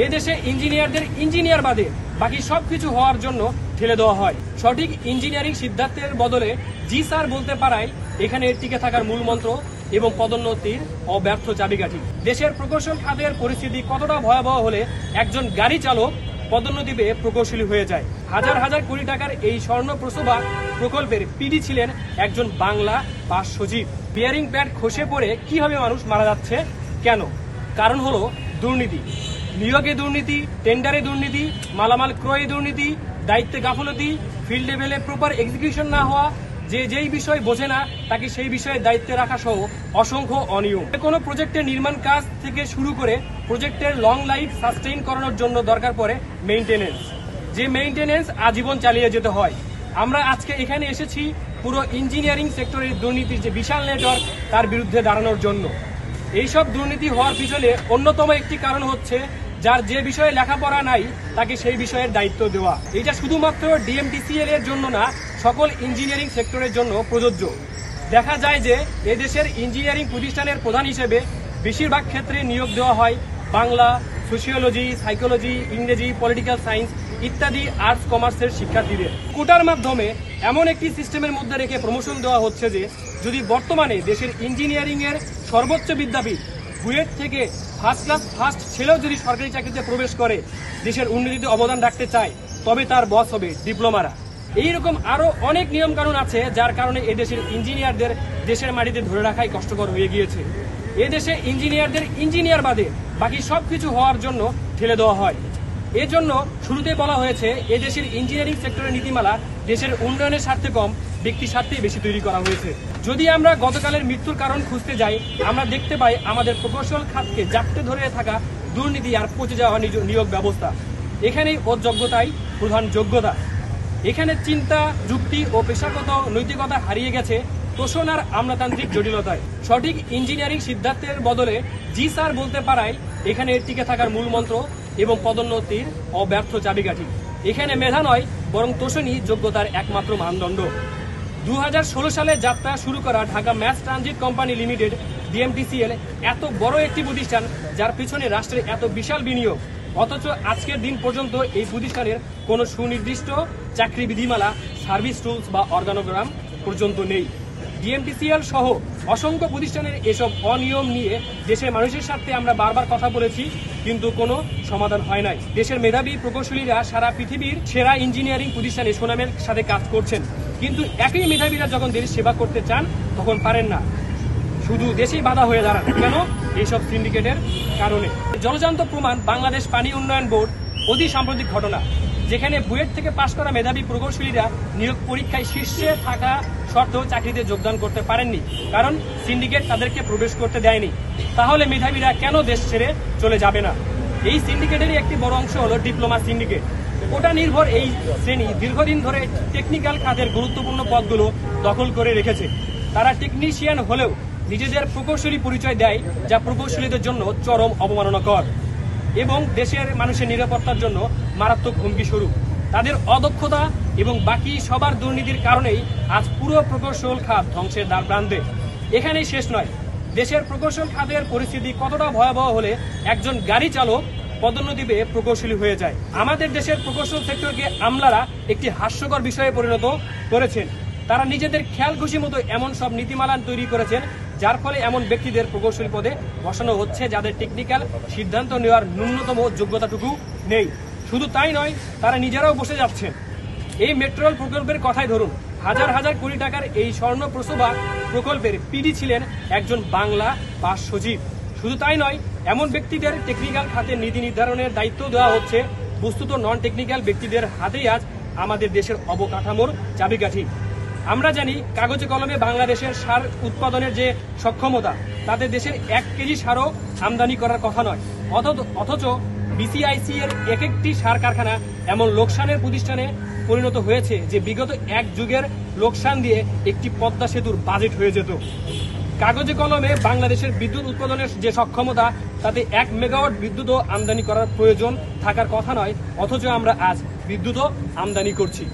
এদেশে ইঞ্জিনিয়ারদের ইঞ্জিনিয়ার বাদে বাকি সবকিছু হওয়ার জন্য ঠেলে দেওয়া হয়। সঠিক ইঞ্জিনিয়ারিং সিদ্ধান্তের বদলে জি স্যার বলতে পারায় এখানে টিকে থাকার মূল মন্ত্র এবং পদোন্নতির অব্যর্থ চাবিকাঠি। দেশের প্রকৌশল খাতের পরিস্থিতি কতটা ভয়াবহ হলে একজন গাড়ি চালক পদোন্নতি পেয়ে প্রকৌশলী হয়ে যায়। হাজার হাজার কোটি টাকার এই স্বর্ণ প্রসবা প্রকল্পের পিডি ছিলেন একজন বাংলা পাস সচিব। বিয়ারিং প্যাড খসে পড়ে কিভাবে মানুষ মারা যাচ্ছে কেন? কারণ হলো দুর্নীতি, নিয়োগে দুর্নীতি, টেন্ডারে দুর্নীতি, মালামাল ক্রয়ে দুর্নীতি, দায়িত্বে গাফলতি, ফিল্ড লেভেলে প্রপার এক্সিকিউশন না হওয়া, যেই বিষয় বোঝে না তাকে সেই বিষয়ে দায়িত্বে রাখা সহ অসংখ্য অনিয়ম। কোনো প্রজেক্টের নির্মাণ কাজ থেকে শুরু করে প্রজেক্টের লং লাইফ সাস্টেইন করানোর জন্য দরকার পড়ে মেইনটেনেন্স, যে মেইনটেনেন্স আজীবন চালিয়ে যেতে হয়। আমরা আজকে এখানে এসেছি পুরো ইঞ্জিনিয়ারিং সেক্টরের দুর্নীতির যে বিশাল নেটওয়ার্ক তার বিরুদ্ধে দাঁড়ানোর জন্য। এইসব দুর্নীতি হওয়ার পিছনে অন্যতম একটি কারণ হচ্ছে যার যে বিষয়ে লেখাপড়া নাই তাকে সেই বিষয়ের দায়িত্ব দেওয়া। এটা শুধুমাত্র ডিএমটিসিএল এর জন্য না, সকল ইঞ্জিনিয়ারিং সেক্টরের জন্য প্রযোজ্য। দেখা যায় যে এদেশের ইঞ্জিনিয়ারিং প্রতিষ্ঠানের প্রধান হিসেবে বেশিরভাগ ক্ষেত্রে নিয়োগ দেওয়া হয় বাংলা, সোশিওলজি, সাইকোলজি, ইংরেজি, পলিটিক্যাল সায়েন্স ইত্যাদি আর্টস কমার্সের শিক্ষার্থীদের কোটার মাধ্যমে এমন একটি সিস্টেমের মধ্যে রেখে প্রমোশন দেওয়া হচ্ছে যে যদি বর্তমানে দেশের ইঞ্জিনিয়ারিং এর সর্বোচ্চ বিদ্যাপীঠ বুয়েট থেকে ফার্স্ট ক্লাস ফার্স্ট ছেলেও যদি সরকারি চাকরিতে প্রবেশ করে দেশের উন্নতিতে অবদান রাখতে চায় তবে তার বস হবে ডিপ্লোমারা। এইরকম আরো অনেক নিয়ম কানুন আছে যার কারণে এদেশের ইঞ্জিনিয়ারদের দেশের মাটিতে ধরে রাখাই কষ্টকর হয়ে গিয়েছে। এদেশে ইঞ্জিনিয়ারদের ইঞ্জিনিয়ার বাদে বাকি সবকিছু হওয়ার জন্য ঠেলে দেওয়া হয়। এজন্য শুরুতে বলা হয়েছে এদেশের ইঞ্জিনিয়ারিং সেক্টরের নীতিমালা দেশের উন্নয়নের স্বার্থে কম, ব্যক্তির স্বার্থেই বেশি তৈরি করা হয়েছে। যদি আমরা গতকালের মৃত্যুর কারণ খুঁজতে যাই আমরা দেখতে পাই আমাদের প্রকৌশল খাতকে জাপটে ধরে থাকা দুর্নীতি আর পচে যাওয়া নিয়োগ ব্যবস্থা। এখানেই অযোগ্যতাই প্রধান যোগ্যতা। এখানে চিন্তা, যুক্তি ও পেশাগত নৈতিকতা হারিয়ে গেছে তোষণ আর আমলাতান্ত্রিক জটিলতায়। সঠিক ইঞ্জিনিয়ারিং সিদ্ধান্তের বদলে জি স্যার বলতে পারায় এখানে টিকে থাকার মূল মন্ত্র এবং পদোন্নতির অব্যর্থ চাবিকাঠি। এখানে মেধা নয় বরং তোষণই যোগ্যতার একমাত্র মানদণ্ড। 2016 সালে যাত্রা শুরু করা Dhaka mass transit company limited DMTCL এত বড় একটি প্রতিষ্ঠান যার পিছনে রাষ্ট্রের এত বিশাল বিনিয়োগ, অথচ আজকের দিন পর্যন্ত এই প্রতিষ্ঠানের কোনো সুনির্দিষ্ট চাকরি বিধিমালা, সার্ভিস রুলস বা অর্গানোগ্রাম পর্যন্ত নেই। ডিএমটিসিএল সহ অসংখ্য প্রতিষ্ঠানের এসব অনিয়ম নিয়ে দেশের মানুষের স্বার্থে আমরা বারবার কথা বলেছি, কিন্তু কোনো সমাধান হয় নাই। দেশের মেধাবী প্রকৌশলীরা সারা পৃথিবীর সেরা ইঞ্জিনিয়ারিং প্রতিষ্ঠানে সুনামের সাথে কাজ করছেন, কিন্তু একই মেধাবীরা যখন দেশের সেবা করতে চান তখন পারেন না, শুধু দেশেই বাধা হয়ে দাঁড়ান। কেন? এইসব সিন্ডিকেটের কারণে। জলজান্ত প্রমাণ বাংলাদেশ পানি উন্নয়ন বোর্ড অতি সাম্প্রতিক ঘটনা, যেখানে বুয়েট থেকে পাশ করা মেধাবী প্রকৌশলীরা নিয়োগ পরীক্ষায় শীর্ষে থাকা সত্ত্বেও চাকরিতে যোগদান করতে পারেননি, কারণ সিন্ডিকেট তাদেরকে প্রবেশ করতে দেয়নি। তাহলে মেধাবীরা কেন দেশ ছেড়ে চলে যাবে না? এই সিন্ডিকেটেরই একটি বড় অংশ হলো ডিপ্লোমা সিন্ডিকেট। কোটা নির্ভর এই শ্রেণী দীর্ঘদিন ধরে টেকনিক্যাল খাতের গুরুত্বপূর্ণ পদগুলো দখল করে রেখেছে। তারা টেকনিশিয়ান হলেও নিজেদের প্রকৌশলী পরিচয় দেয়, যা প্রকৌশলীদের জন্য চরম অবমাননাকর এবং দেশের মানুষের নিরাপত্তার জন্য মারাত্মক হুমকি স্বরূপ। তাদের অদক্ষতা এবং বাকি সবার দুর্নীতির কারণেই আজ পুরো প্রকৌশল খাত ধ্বংসের দ্বারপ্রান্তে। এখানেই শেষ নয়, দেশের প্রকৌশল খাতের পরিস্থিতি কতটা ভয়াবহ হলে একজন গাড়ি চালক পদোন্নতি পেয়ে প্রকৌশলী হয়ে যায়। আমাদের দেশের প্রকৌশল সেক্টরকে আমলারা একটি হাস্যকর বিষয়ে পরিণত করেছেন। তারা নিজেদের খেয়াল খুশি মতো এমন সব নীতিমালা তৈরি করেছেন যার ফলে এমন ব্যক্তিদের প্রকৌশলী পদে বসানো হচ্ছে যাদের টেকনিক্যাল সিদ্ধান্ত নেওয়ার ন্যূনতম যোগ্যতাটুকু নেই। শুধু তাই নয়, তারা নিজেরাও বসে যাচ্ছেন। এই মেট্রো রেল প্রকল্পের কথাই ধরুন, হাজার হাজার কোটি টাকার এই স্বর্ণ প্রসবা প্রকল্পের পিডি ছিলেন একজন বাংলা পাস সচিব। শুধু তাই নয়, এমন ব্যক্তিদের টেকনিক্যাল খাতে নীতি নির্ধারণের দায়িত্ব দেওয়া হচ্ছে। বস্তুত নন টেকনিক্যাল ব্যক্তিদের হাতেই আজ আমাদের দেশের অবকাঠামোর চাবিকাঠি। আমরা জানি কাগজে কলমে বাংলাদেশের সার উৎপাদনের যে সক্ষমতা, তাতে দেশের 1 কেজি সারও আমদানি করার কথা নয়, অথচ বিসিআইসি এর এক একটি সার কারখানা এমন লোকসানের প্রতিষ্ঠানে পরিণত হয়েছে যে বিগত 1 যুগের লোকসান দিয়ে একটি পদ্মা সেতুর বাজেট হয়ে যেত। কাগজে কলমে বাংলাদেশের বিদ্যুৎ উৎপাদনের যে সক্ষমতা, তাতে 1 মেগাওয়াট বিদ্যুৎও আমদানি করার প্রয়োজন থাকার কথা নয়, অথচ আমরা আজ বিদ্যুৎও আমদানি করছি।